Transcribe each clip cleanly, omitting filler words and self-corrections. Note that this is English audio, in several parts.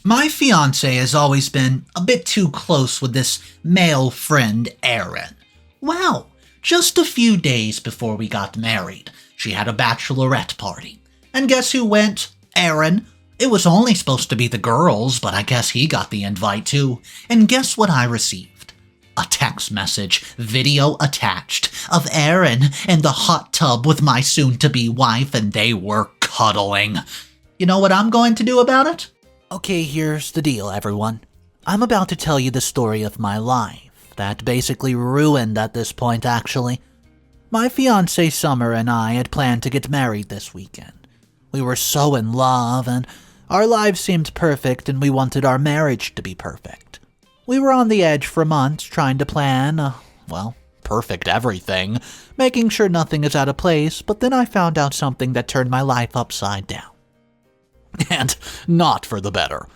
My fiancé has always been a bit too close with this male friend, Aaron. Well, just a few days before we got married, she had a bachelorette party. And guess who went? Aaron. It was only supposed to be the girls, but I guess he got the invite too. And guess what I received? A text message, video attached, of Aaron in the hot tub with my soon-to-be wife, and they were cuddling. You know what I'm going to do about it? Okay, here's the deal, everyone. I'm about to tell you the story of my life, that basically ruined at this point, actually. My fiancée Summer and I had planned to get married this weekend. We were so in love, and our lives seemed perfect, and we wanted our marriage to be perfect. We were on the edge for months trying to plan, perfect everything, making sure nothing is out of place, but then I found out something that turned my life upside down. And not for the better.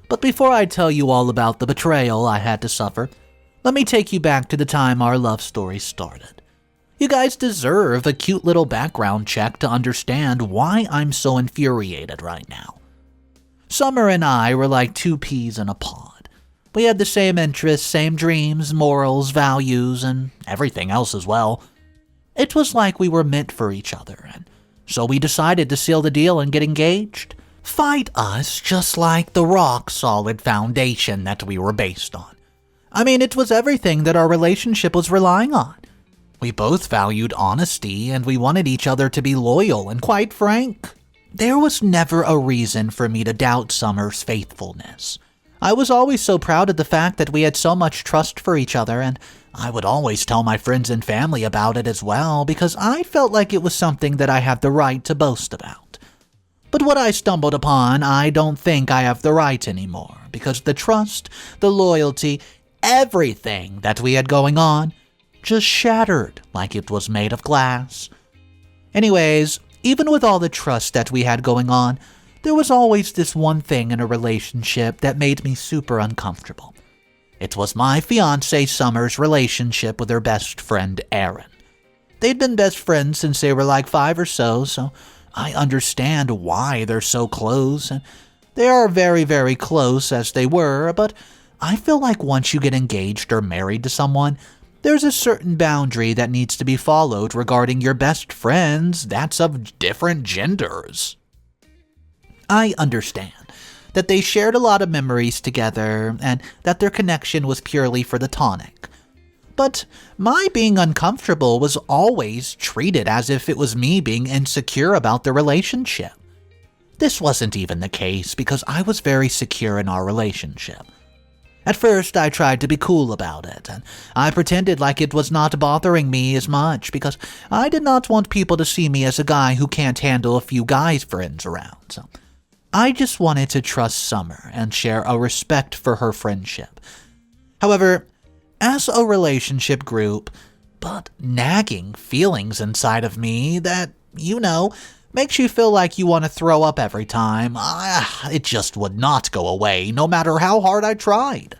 But before I tell you all about the betrayal I had to suffer, let me take you back to the time our love story started. You guys deserve a cute little background check to understand why I'm so infuriated right now. Summer and I were like two peas in a pod. We had the same interests, same dreams, morals, values, and everything else as well. It was like we were meant for each other, and so we decided to seal the deal and get engaged. Fight us just like the rock-solid foundation that we were based on. I mean, it was everything that our relationship was relying on. We both valued honesty, and we wanted each other to be loyal and quite frank. There was never a reason for me to doubt Summer's faithfulness. I was always so proud of the fact that we had so much trust for each other, and I would always tell my friends and family about it as well, because I felt like it was something that I had the right to boast about. But what I stumbled upon, I don't think I have the right anymore, because the trust, the loyalty, everything that we had going on just shattered like it was made of glass. Anyways, even with all the trust that we had going on, there was always this one thing in a relationship that made me super uncomfortable. It was my fiancée Summer's relationship with her best friend Aaron. They'd been best friends since they were like 5 or so I understand why they're so close, and they are very, very close as they were, but I feel like once you get engaged or married to someone, there's a certain boundary that needs to be followed regarding your best friends that's of different genders. I understand that they shared a lot of memories together and that their connection was purely for the tonic. But my being uncomfortable was always treated as if it was me being insecure about the relationship. This wasn't even the case because I was very secure in our relationship. At first, I tried to be cool about it, and I pretended like it was not bothering me as much because I did not want people to see me as a guy who can't handle a few guys' friends around. So I just wanted to trust Summer and share a respect for her friendship. However, as a relationship group, but nagging feelings inside of me that, makes you feel like you want to throw up every time, it just would not go away, no matter how hard I tried.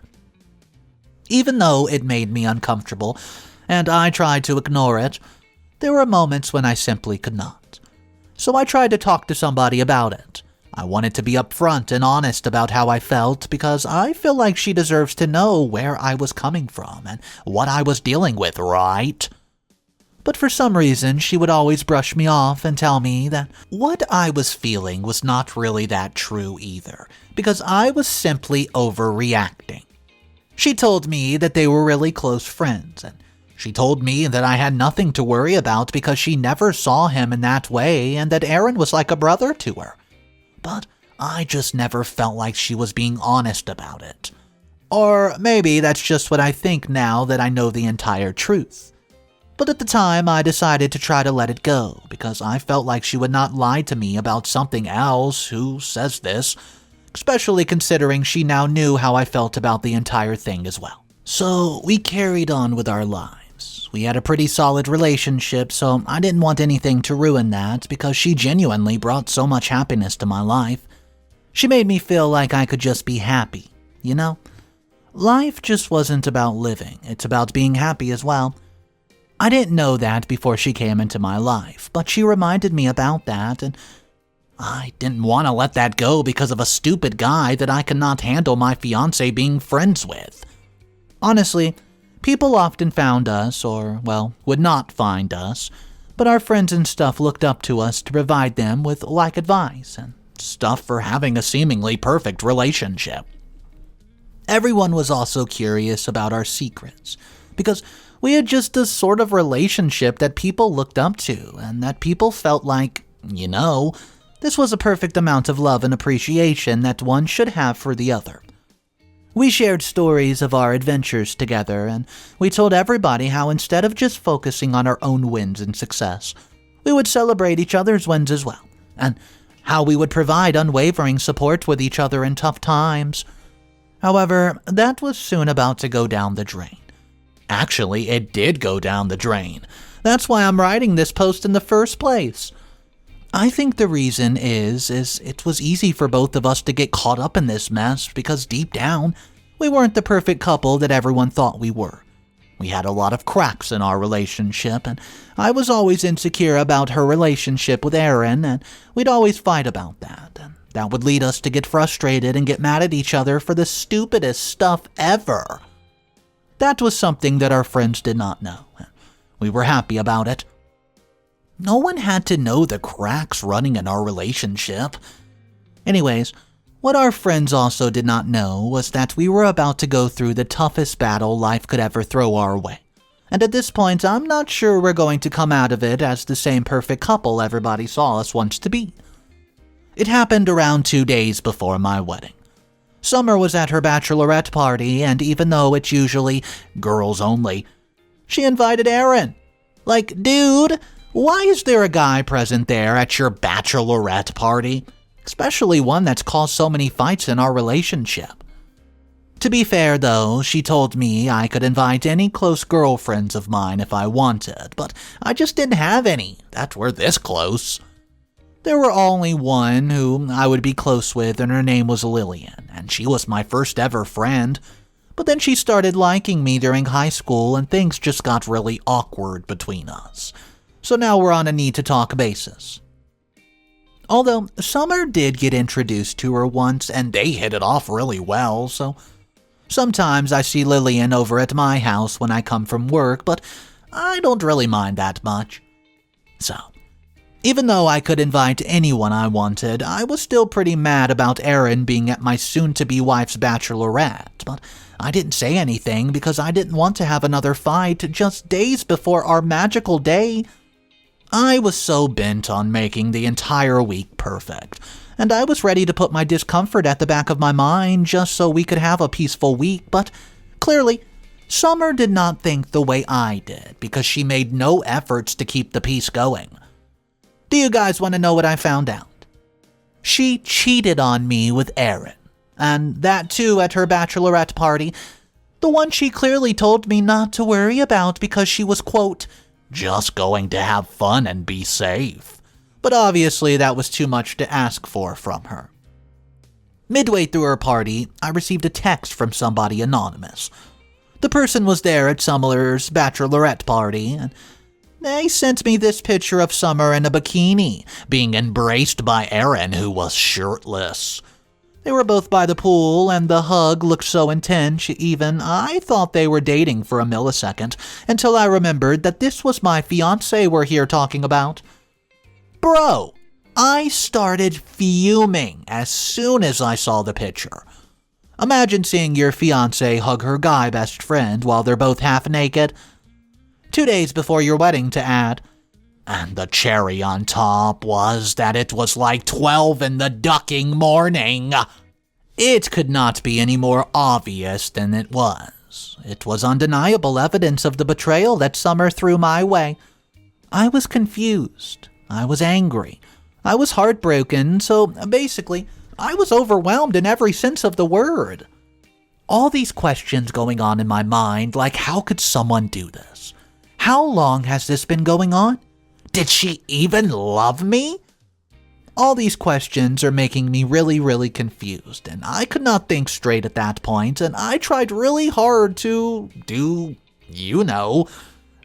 Even though it made me uncomfortable, and I tried to ignore it, there were moments when I simply could not. So I tried to talk to somebody about it. I wanted to be upfront and honest about how I felt because I feel like she deserves to know where I was coming from and what I was dealing with, right? But for some reason, she would always brush me off and tell me that what I was feeling was not really that true either, because I was simply overreacting. She told me that they were really close friends, and she told me that I had nothing to worry about because she never saw him in that way and that Aaron was like a brother to her. But I just never felt like she was being honest about it. Or maybe that's just what I think now that I know the entire truth. But at the time, I decided to try to let it go because I felt like she would not lie to me about something else. Who says this? Especially considering she now knew how I felt about the entire thing as well. So we carried on with our lives. We had a pretty solid relationship, so I didn't want anything to ruin that because she genuinely brought so much happiness to my life. She made me feel like I could just be happy, Life just wasn't about living, it's about being happy as well. I didn't know that before she came into my life, but she reminded me about that, and I didn't want to let that go because of a stupid guy that I could not handle my fiancé being friends with. Honestly, people often found us, or, well, would not find us, but our friends and stuff looked up to us to provide them with like advice and stuff for having a seemingly perfect relationship. Everyone was also curious about our secrets, because we had just a sort of relationship that people looked up to, and that people felt like, this was a perfect amount of love and appreciation that one should have for the other. We shared stories of our adventures together, and we told everybody how instead of just focusing on our own wins and success, we would celebrate each other's wins as well, and how we would provide unwavering support with each other in tough times. However, that was soon about to go down the drain. Actually, it did go down the drain. That's why I'm writing this post in the first place. I think the reason is it was easy for both of us to get caught up in this mess because deep down, we weren't the perfect couple that everyone thought we were. We had a lot of cracks in our relationship, and I was always insecure about her relationship with Aaron, and we'd always fight about that, and that would lead us to get frustrated and get mad at each other for the stupidest stuff ever. That was something that our friends did not know. We were happy about it. No one had to know the cracks running in our relationship. Anyways, what our friends also did not know was that we were about to go through the toughest battle life could ever throw our way. And at this point, I'm not sure we're going to come out of it as the same perfect couple everybody saw us once to be. It happened around 2 days before my wedding. Summer was at her bachelorette party, and even though it's usually girls only, she invited Aaron. Like, dude, why is there a guy present there at your bachelorette party? Especially one that's caused so many fights in our relationship. To be fair, though, she told me I could invite any close girlfriends of mine if I wanted, but I just didn't have any that were this close. There were only one who I would be close with, and her name was Lillian, and she was my first ever friend. But then she started liking me during high school, and things just got really awkward between us. So now we're on a need-to-talk basis. Although, Summer did get introduced to her once, and they hit it off really well, so sometimes I see Lillian over at my house when I come from work, but I don't really mind that much. So, even though I could invite anyone I wanted, I was still pretty mad about Aaron being at my soon-to-be wife's bachelorette, but I didn't say anything because I didn't want to have another fight just days before our magical day. I was so bent on making the entire week perfect, and I was ready to put my discomfort at the back of my mind just so we could have a peaceful week, but clearly, Summer did not think the way I did because she made no efforts to keep the peace going. Do you guys want to know what I found out? She cheated on me with Aaron, and that too at her bachelorette party, the one she clearly told me not to worry about because she was, quote, just going to have fun and be safe. But obviously that was too much to ask for from her. Midway through her party, I received a text from somebody anonymous. The person was there at Summer's bachelorette party, and they sent me this picture of Summer in a bikini, being embraced by Aaron, who was shirtless. They were both by the pool, and the hug looked so intense, even I thought they were dating for a millisecond, until I remembered that this was my fiancé we're here talking about. Bro, I started fuming as soon as I saw the picture. Imagine seeing your fiancé hug her guy best friend while they're both half naked. 2 days before your wedding, to add. And the cherry on top was that it was like 12 in the ducking morning. It could not be any more obvious than it was. It was undeniable evidence of the betrayal that Summer threw my way. I was confused. I was angry. I was heartbroken, so basically, I was overwhelmed in every sense of the word. All these questions going on in my mind, like how could someone do this? How long has this been going on? Did she even love me? All these questions are making me really, really confused, and I could not think straight at that point, and I tried really hard to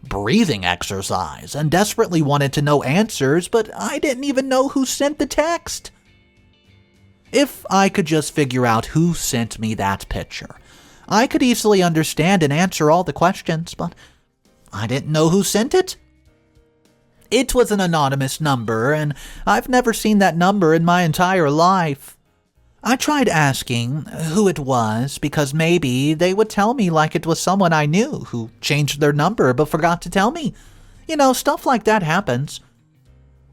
breathing exercise and desperately wanted to know answers, but I didn't even know who sent the text. If I could just figure out who sent me that picture, I could easily understand and answer all the questions, but I didn't know who sent it. It was an anonymous number, and I've never seen that number in my entire life. I tried asking who it was because maybe they would tell me like it was someone I knew who changed their number but forgot to tell me. You know, stuff like that happens.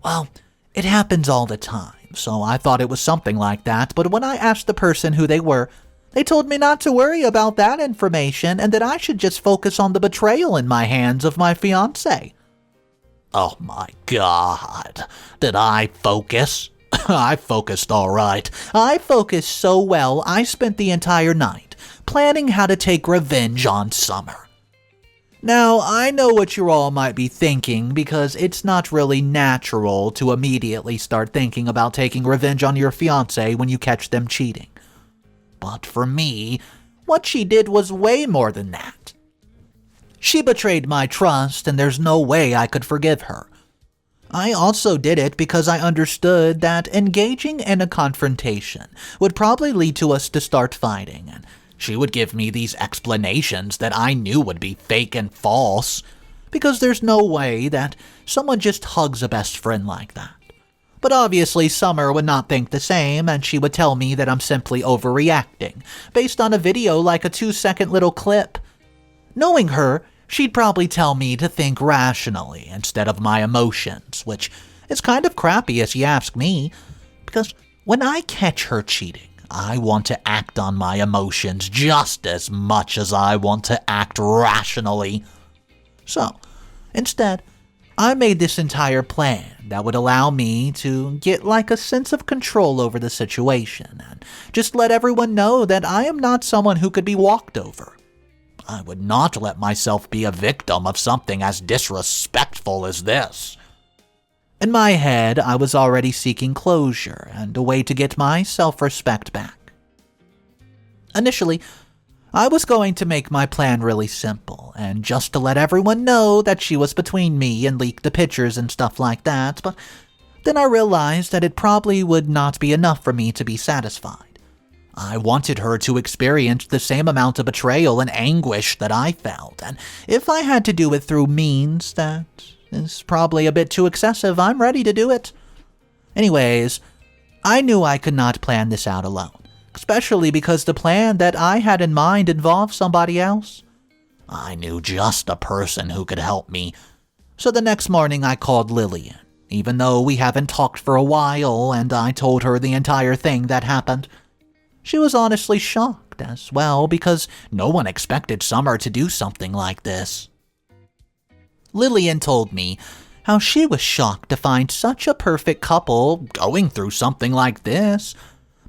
Well, it happens all the time, so I thought it was something like that, but when I asked the person who they were, they told me not to worry about that information and that I should just focus on the betrayal in my hands of my fiancé. Oh my God, did I focus? I focused all right. I focused so well, I spent the entire night planning how to take revenge on Summer. Now, I know what you all might be thinking because it's not really natural to immediately start thinking about taking revenge on your fiancé when you catch them cheating. But for me, what she did was way more than that. She betrayed my trust, and there's no way I could forgive her. I also did it because I understood that engaging in a confrontation would probably lead to us to start fighting, and she would give me these explanations that I knew would be fake and false, because there's no way that someone just hugs a best friend like that. But obviously Summer would not think the same, and she would tell me that I'm simply overreacting, based on a video like a 2-second little clip. Knowing her, she'd probably tell me to think rationally instead of my emotions, which is kind of crappy if you ask me, because when I catch her cheating, I want to act on my emotions just as much as I want to act rationally. So, instead, I made this entire plan that would allow me to get like a sense of control over the situation and just let everyone know that I am not someone who could be walked over. I would not let myself be a victim of something as disrespectful as this. In my head, I was already seeking closure and a way to get my self-respect back. Initially, I was going to make my plan really simple and just to let everyone know that she was between me and leak the pictures and stuff like that, but then I realized that it probably would not be enough for me to be satisfied. I wanted her to experience the same amount of betrayal and anguish that I felt, and if I had to do it through means that is probably a bit too excessive, I'm ready to do it. Anyways, I knew I could not plan this out alone, especially because the plan that I had in mind involved somebody else. I knew just a person who could help me, so the next morning I called Lillian, even though we haven't talked for a while, and I told her the entire thing that happened. She was honestly shocked as well because no one expected Summer to do something like this. Lillian told me how she was shocked to find such a perfect couple going through something like this,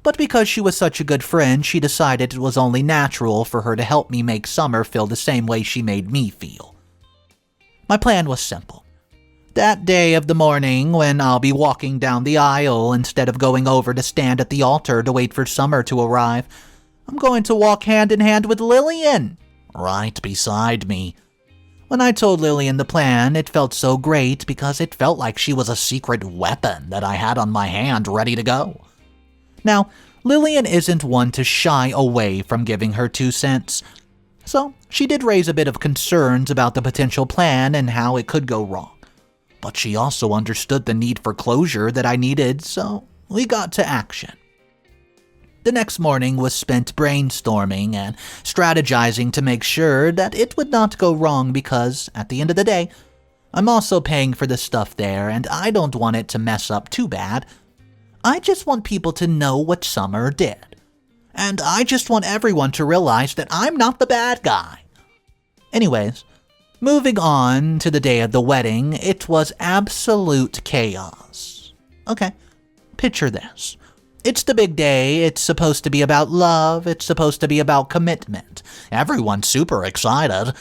but because she was such a good friend, she decided it was only natural for her to help me make Summer feel the same way she made me feel. My plan was simple. That day of the morning when I'll be walking down the aisle instead of going over to stand at the altar to wait for Summer to arrive, I'm going to walk hand in hand with Lillian, right beside me. When I told Lillian the plan, it felt so great because it felt like she was a secret weapon that I had on my hand ready to go. Now, Lillian isn't one to shy away from giving her 2 cents, so she did raise a bit of concerns about the potential plan and how it could go wrong. But she also understood the need for closure that I needed, so we got to action. The next morning was spent brainstorming and strategizing to make sure that it would not go wrong because, at the end of the day, I'm also paying for the stuff there and I don't want it to mess up too bad. I just want people to know what Summer did. And I just want everyone to realize that I'm not the bad guy. Anyways, moving on to the day of the wedding, it was absolute chaos. Okay, picture this. It's the big day, it's supposed to be about love, it's supposed to be about commitment. Everyone's super excited.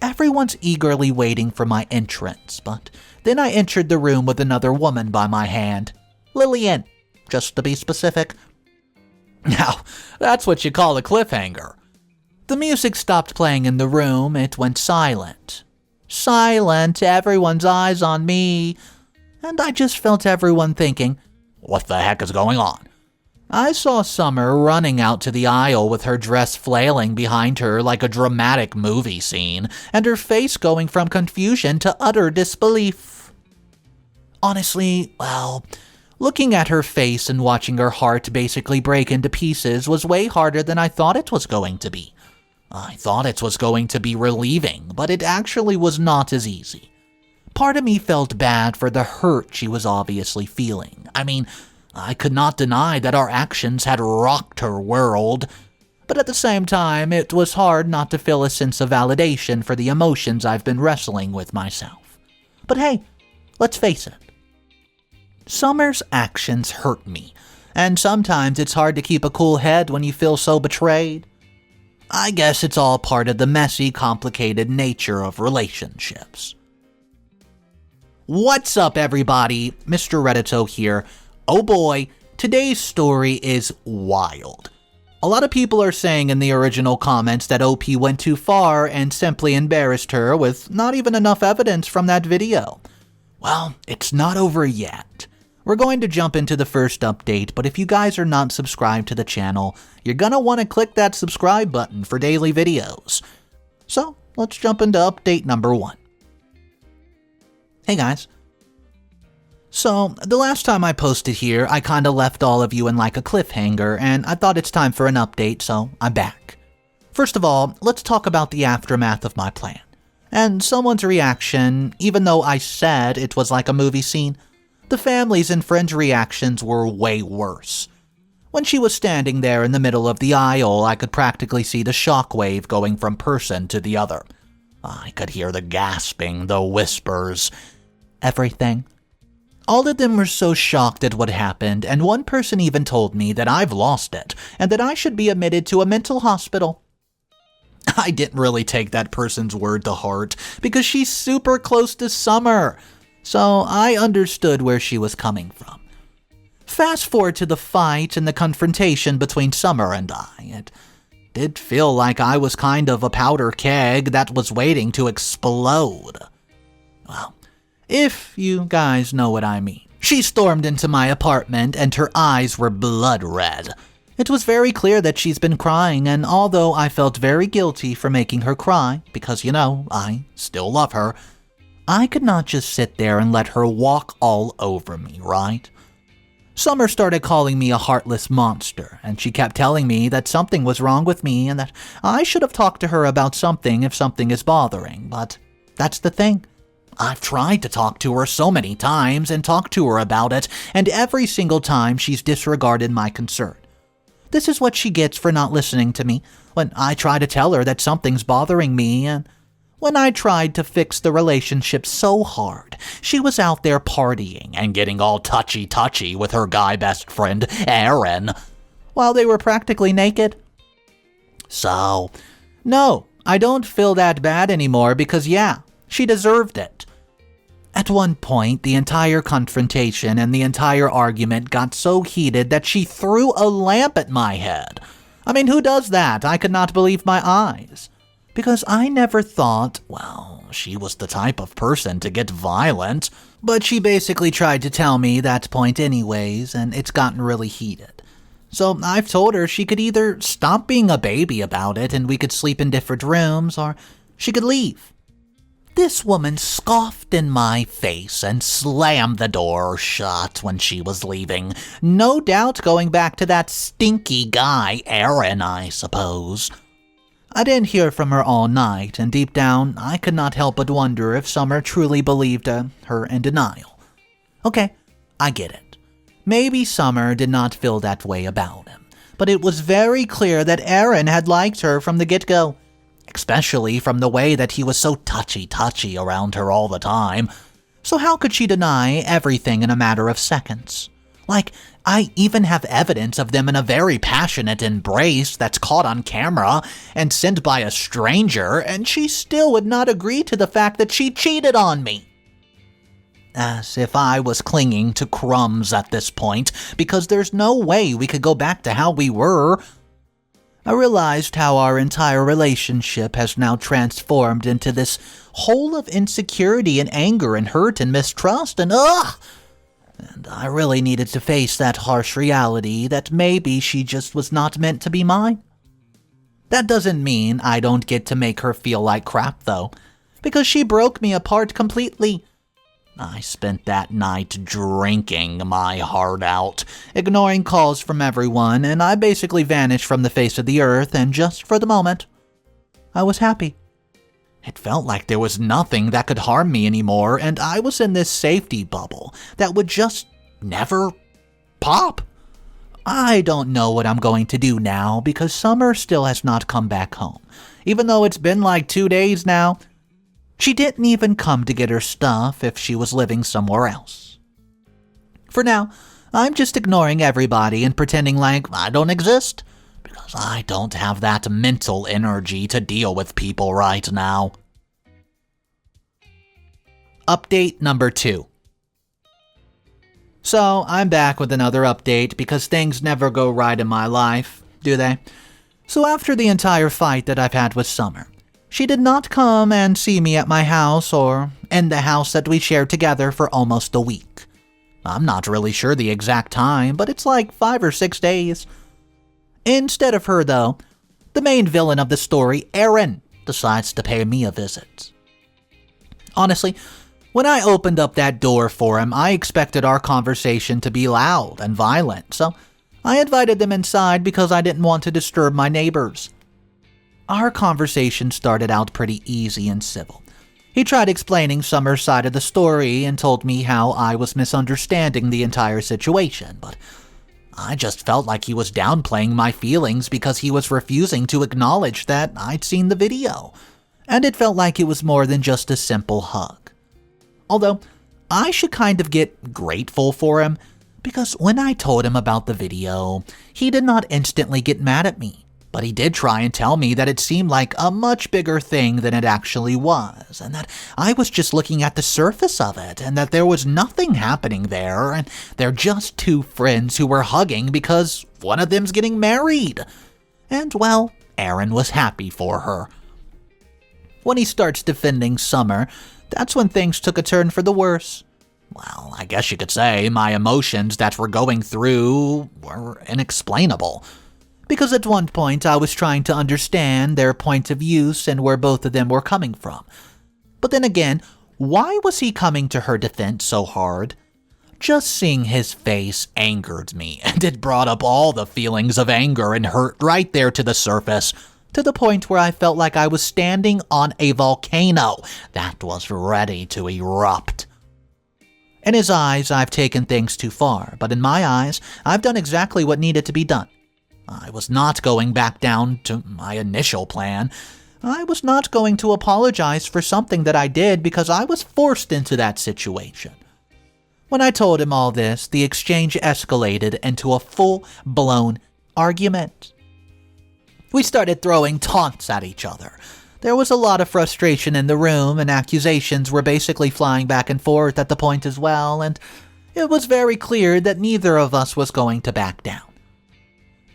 Everyone's eagerly waiting for my entrance, but then I entered the room with another woman by my hand. Lillian, just to be specific. Now, that's what you call a cliffhanger. The music stopped playing in the room, it went silent. Silent, everyone's eyes on me. And I just felt everyone thinking, what the heck is going on? I saw Summer running out to the aisle with her dress flailing behind her like a dramatic movie scene, and her face going from confusion to utter disbelief. Honestly, well, looking at her face and watching her heart basically break into pieces was way harder than I thought it was going to be. I thought it was going to be relieving, but it actually was not as easy. Part of me felt bad for the hurt she was obviously feeling. I mean, I could not deny that our actions had rocked her world, but at the same time, it was hard not to feel a sense of validation for the emotions I've been wrestling with myself. But hey, let's face it. Summer's actions hurt me, and sometimes it's hard to keep a cool head when you feel so betrayed. I guess it's all part of the messy, complicated nature of relationships. What's up, everybody? Mr. Reddito here. Oh boy, today's story is wild. A lot of people are saying in the original comments that OP went too far and simply embarrassed her with not even enough evidence from that video. Well, it's not over yet. We're going to jump into the first update, but if you guys are not subscribed to the channel, you're gonna want to click that subscribe button for daily videos. So, let's jump into update number 1. Hey guys. So, the last time I posted here, I kinda left all of you in like a cliffhanger, and I thought it's time for an update, so I'm back. First of all, let's talk about the aftermath of my plan. And someone's reaction, even though I said it was like a movie scene, the family's and friends' reactions were way worse. When she was standing there in the middle of the aisle, I could practically see the shockwave going from person to the other. I could hear the gasping, the whispers, everything. All of them were so shocked at what happened, and one person even told me that I've lost it, and that I should be admitted to a mental hospital. I didn't really take that person's word to heart, because she's super close to Summer, so I understood where she was coming from. Fast forward to the fight and the confrontation between Summer and I. It did feel like I was kind of a powder keg that was waiting to explode. Well, if you guys know what I mean. She stormed into my apartment and her eyes were blood red. It was very clear that she's been crying, and although I felt very guilty for making her cry, because, you know, I still love her, I could not just sit there and let her walk all over me, right? Summer started calling me a heartless monster, and she kept telling me that something was wrong with me and that I should have talked to her about something if something is bothering, but that's the thing. I've tried to talk to her so many times and talked to her about it, and every single time she's disregarded my concern. This is what she gets for not listening to me when I try to tell her that something's bothering me, and when I tried to fix the relationship so hard, she was out there partying and getting all touchy-touchy with her guy best friend, Aaron, while they were practically naked. So, no, I don't feel that bad anymore because, yeah, she deserved it. At one point, the entire confrontation and the entire argument got so heated that she threw a lamp at my head. I mean, who does that? I could not believe my eyes. Because I never thought, well, she was the type of person to get violent, but she basically tried to tell me that point anyways, and it's gotten really heated. So I've told her she could either stop being a baby about it and we could sleep in different rooms, or she could leave. This woman scoffed in my face and slammed the door shut when she was leaving, no doubt going back to that stinky guy, Aaron, I suppose. I didn't hear from her all night, and deep down, I could not help but wonder if Summer truly believed her in denial. Okay, I get it. Maybe Summer did not feel that way about him, but it was very clear that Aaron had liked her from the get-go, especially from the way that he was so touchy-touchy around her all the time. So how could she deny everything in a matter of seconds? Like, I even have evidence of them in a very passionate embrace that's caught on camera and sent by a stranger, and she still would not agree to the fact that she cheated on me. As if I was clinging to crumbs at this point, because there's no way we could go back to how we were. I realized how our entire relationship has now transformed into this hole of insecurity and anger and hurt and mistrust and And I really needed to face that harsh reality that maybe she just was not meant to be mine. That doesn't mean I don't get to make her feel like crap though, because she broke me apart completely. I spent that night drinking my heart out, ignoring calls from everyone, and I basically vanished from the face of the earth, and just for the moment, I was happy. It felt like there was nothing that could harm me anymore, and I was in this safety bubble that would just never pop. I don't know what I'm going to do now because Summer still has not come back home, even though it's been like 2 days now. She didn't even come to get her stuff if she was living somewhere else. For now, I'm just ignoring everybody and pretending like I don't exist, because I don't have that mental energy to deal with people right now. Update number 2. So, I'm back with another update because things never go right in my life, do they? So after the entire fight that I've had with Summer, she did not come and see me at my house or in the house that we shared together for almost a week. I'm not really sure the exact time, but it's like 5 or 6 days. Instead of her, though, the main villain of the story, Aaron, decides to pay me a visit. Honestly, when I opened up that door for him, I expected our conversation to be loud and violent, so I invited them inside because I didn't want to disturb my neighbors. Our conversation started out pretty easy and civil. He tried explaining Summer's side of the story and told me how I was misunderstanding the entire situation, but I just felt like he was downplaying my feelings because he was refusing to acknowledge that I'd seen the video, and it felt like it was more than just a simple hug. Although, I should kind of get grateful for him, because when I told him about the video, he did not instantly get mad at me. But he did try and tell me that it seemed like a much bigger thing than it actually was, and that I was just looking at the surface of it, and that there was nothing happening there, and they're just two friends who were hugging because one of them's getting married. And, well, Aaron was happy for her. When he starts defending Summer, that's when things took a turn for the worse. Well, I guess you could say my emotions that were going through were inexplainable. Because at one point I was trying to understand their point of use and where both of them were coming from. But then again, why was he coming to her defense so hard? Just seeing his face angered me, and it brought up all the feelings of anger and hurt right there to the surface, to the point where I felt like I was standing on a volcano that was ready to erupt. In his eyes, I've taken things too far, but in my eyes, I've done exactly what needed to be done. I was not going back down to my initial plan. I was not going to apologize for something that I did because I was forced into that situation. When I told him all this, the exchange escalated into a full-blown argument. We started throwing taunts at each other. There was a lot of frustration in the room, and accusations were basically flying back and forth at the point as well, and it was very clear that neither of us was going to back down.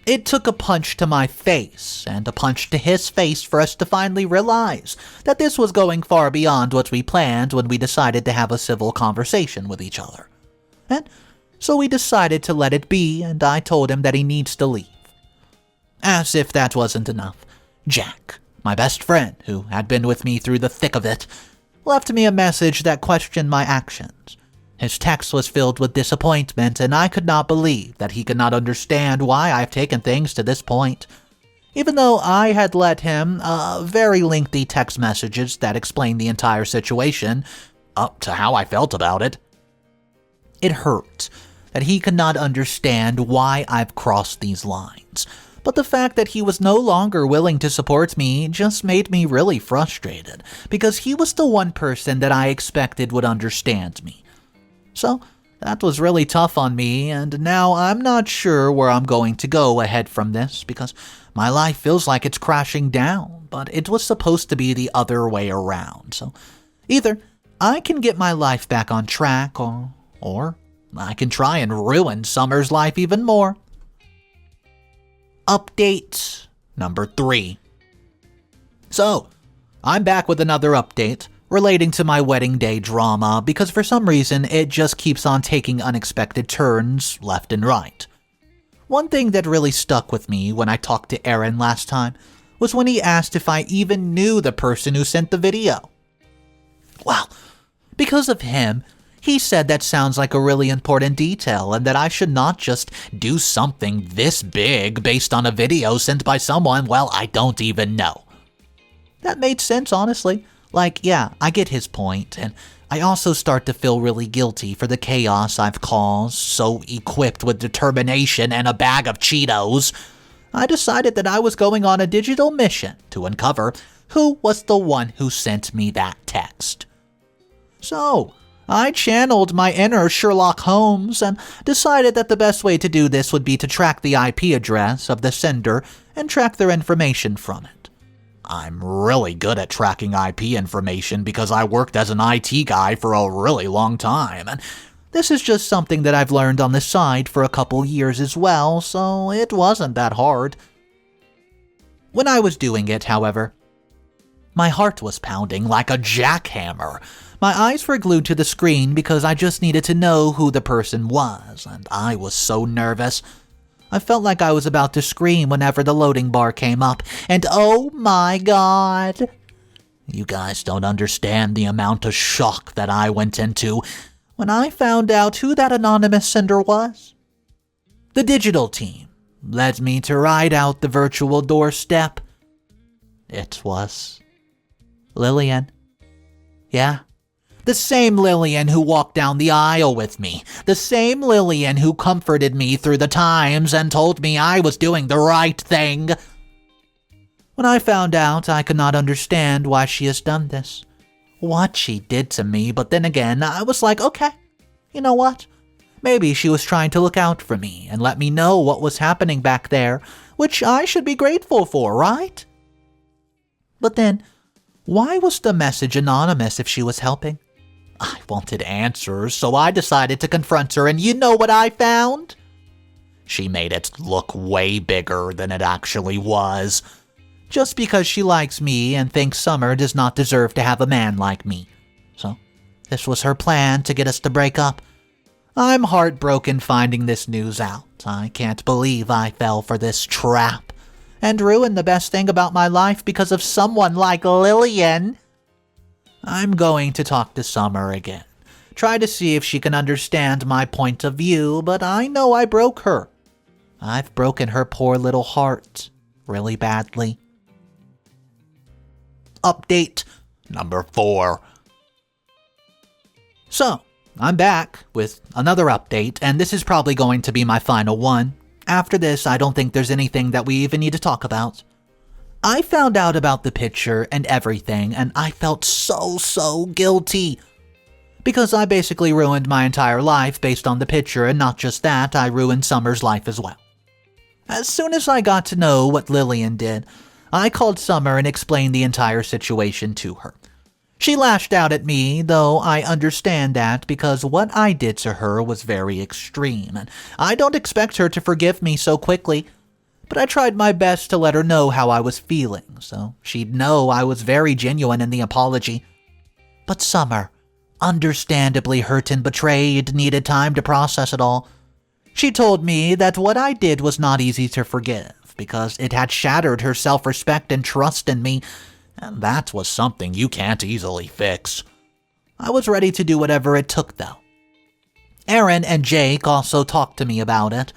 It took a punch to my face and a punch to his face for us to finally realize that this was going far beyond what we planned when we decided to have a civil conversation with each other. And so we decided to let it be, and I told him that he needs to leave. As if that wasn't enough, Jack, my best friend who had been with me through the thick of it, left me a message that questioned my actions. His text was filled with disappointment, and I could not believe that he could not understand why I've taken things to this point. Even though I had let him very lengthy text messages that explained the entire situation, up to how I felt about it. It hurt that he could not understand why I've crossed these lines, but the fact that he was no longer willing to support me just made me really frustrated, because he was the one person that I expected would understand me. So, that was really tough on me, and now I'm not sure where I'm going to go ahead from this, because my life feels like it's crashing down, but it was supposed to be the other way around. So, either I can get my life back on track, or I can try and ruin Summer's life even more. Update Number 3. So, I'm back with another update relating to my wedding day drama because for some reason it just keeps on taking unexpected turns left and right. One thing that really stuck with me when I talked to Aaron last time was when he asked if I even knew the person who sent the video. Well, because of him, he said that sounds like a really important detail and that I should not just do something this big based on a video sent by someone, well, I don't even know. That made sense, honestly. Like, yeah, I get his point, and I also start to feel really guilty for the chaos I've caused, so equipped with determination and a bag of Cheetos, I decided that I was going on a digital mission to uncover who was the one who sent me that text. So, I channeled my inner Sherlock Holmes and decided that the best way to do this would be to track the IP address of the sender and track their information from it. I'm really good at tracking IP information because I worked as an IT guy for a really long time, and this is just something that I've learned on the side for a couple years as well, so it wasn't that hard. When I was doing it, however, my heart was pounding like a jackhammer. My eyes were glued to the screen because I just needed to know who the person was, and I was so nervous. I felt like I was about to scream whenever the loading bar came up, and oh my god! You guys don't understand the amount of shock that I went into when I found out who that anonymous sender was. The digital team led me to ride out the virtual doorstep. It was Lillian. Yeah. The same Lillian who walked down the aisle with me. The same Lillian who comforted me through the times and told me I was doing the right thing. When I found out, I could not understand why she has done this, what she did to me, but then again, I was like, okay, you know what? Maybe she was trying to look out for me and let me know what was happening back there, which I should be grateful for, right? But then, why was the message anonymous if she was helping? I wanted answers, so I decided to confront her, and you know what I found? She made it look way bigger than it actually was, just because she likes me and thinks Summer does not deserve to have a man like me. So, this was her plan to get us to break up. I'm heartbroken finding this news out. I can't believe I fell for this trap and ruined the best thing about my life because of someone like Lillian. I'm going to talk to Summer again. Try to see if she can understand my point of view, but I know I broke her. I've broken her poor little heart really badly. Update number 4. So, I'm back with another update, and this is probably going to be my final one. After this, I don't think there's anything that we even need to talk about. I found out about the picture and everything, and I felt so guilty. Because I basically ruined my entire life based on the picture, and not just that, I ruined Summer's life as well. As soon as I got to know what Lillian did, I called Summer and explained the entire situation to her. She lashed out at me, though I understand that because what I did to her was very extreme, and I don't expect her to forgive me so quickly. But I tried my best to let her know how I was feeling, so she'd know I was very genuine in the apology. But Summer, understandably hurt and betrayed, needed time to process it all. She told me that what I did was not easy to forgive, because it had shattered her self-respect and trust in me, and that was something you can't easily fix. I was ready to do whatever it took, though. Aaron and Jake also talked to me about it,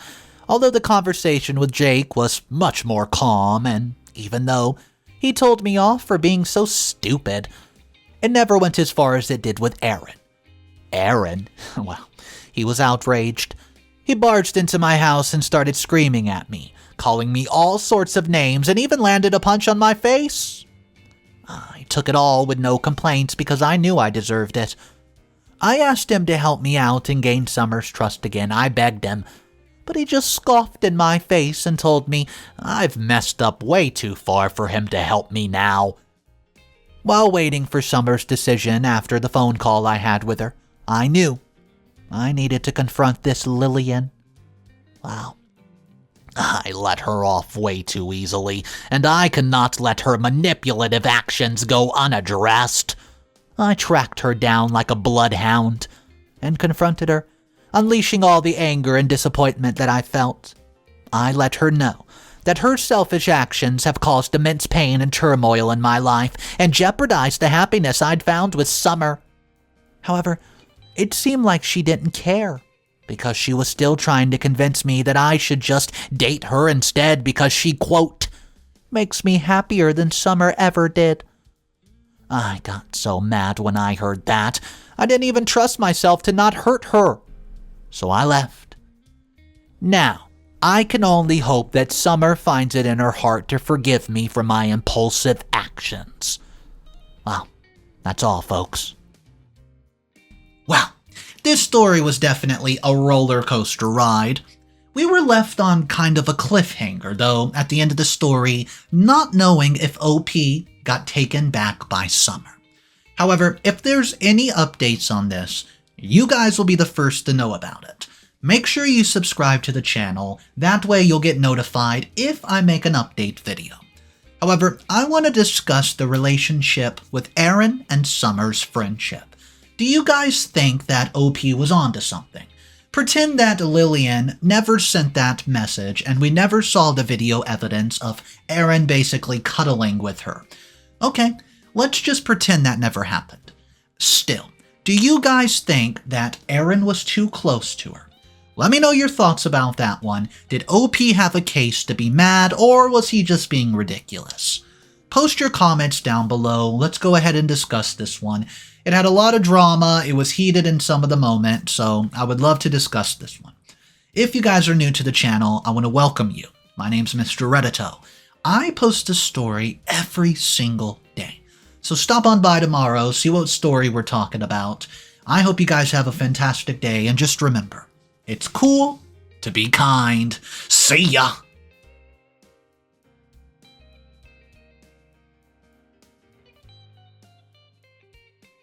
although the conversation with Jake was much more calm, and even though he told me off for being so stupid, it never went as far as it did with Aaron. Aaron, well, he was outraged. He barged into my house and started screaming at me, calling me all sorts of names, and even landed a punch on my face. I took it all with no complaints because I knew I deserved it. I asked him to help me out and gain Summer's trust again. I begged him, but he just scoffed in my face and told me I've messed up way too far for him to help me now. While waiting for Summer's decision after the phone call I had with her, I knew I needed to confront this Lillian. Wow. I let her off way too easily, and I cannot let her manipulative actions go unaddressed. I tracked her down like a bloodhound and confronted her, unleashing all the anger and disappointment that I felt. I let her know that her selfish actions have caused immense pain and turmoil in my life and jeopardized the happiness I'd found with Summer. However, it seemed like she didn't care, because she was still trying to convince me that I should just date her instead because she, quote, makes me happier than Summer ever did. I got so mad when I heard that, I didn't even trust myself to not hurt her. So I left. Now, I can only hope that Summer finds it in her heart to forgive me for my impulsive actions. Well, that's all, folks. Well, this story was definitely a roller coaster ride. We were left on kind of a cliffhanger, though, at the end of the story, not knowing if OP got taken back by Summer. However, if there's any updates on this, you guys will be the first to know about it. Make sure you subscribe to the channel, that way you'll get notified if I make an update video. However, I want to discuss the relationship with Aaron and Summer's friendship. Do you guys think that OP was onto something? Pretend that Lillian never sent that message and we never saw the video evidence of Aaron basically cuddling with her. Okay, let's just pretend that never happened. Still, do you guys think that Aaron was too close to her? Let me know your thoughts about that one. Did OP have a case to be mad, or was he just being ridiculous? Post your comments down below. Let's go ahead and discuss this one. It had a lot of drama, it was heated in some of the moment, so I would love to discuss this one. If you guys are new to the channel, I want to welcome you. My name's Mr. Reddito. I post a story every single day. So stop on by tomorrow, see what story we're talking about. I hope you guys have a fantastic day, and just remember, it's cool to be kind. See ya!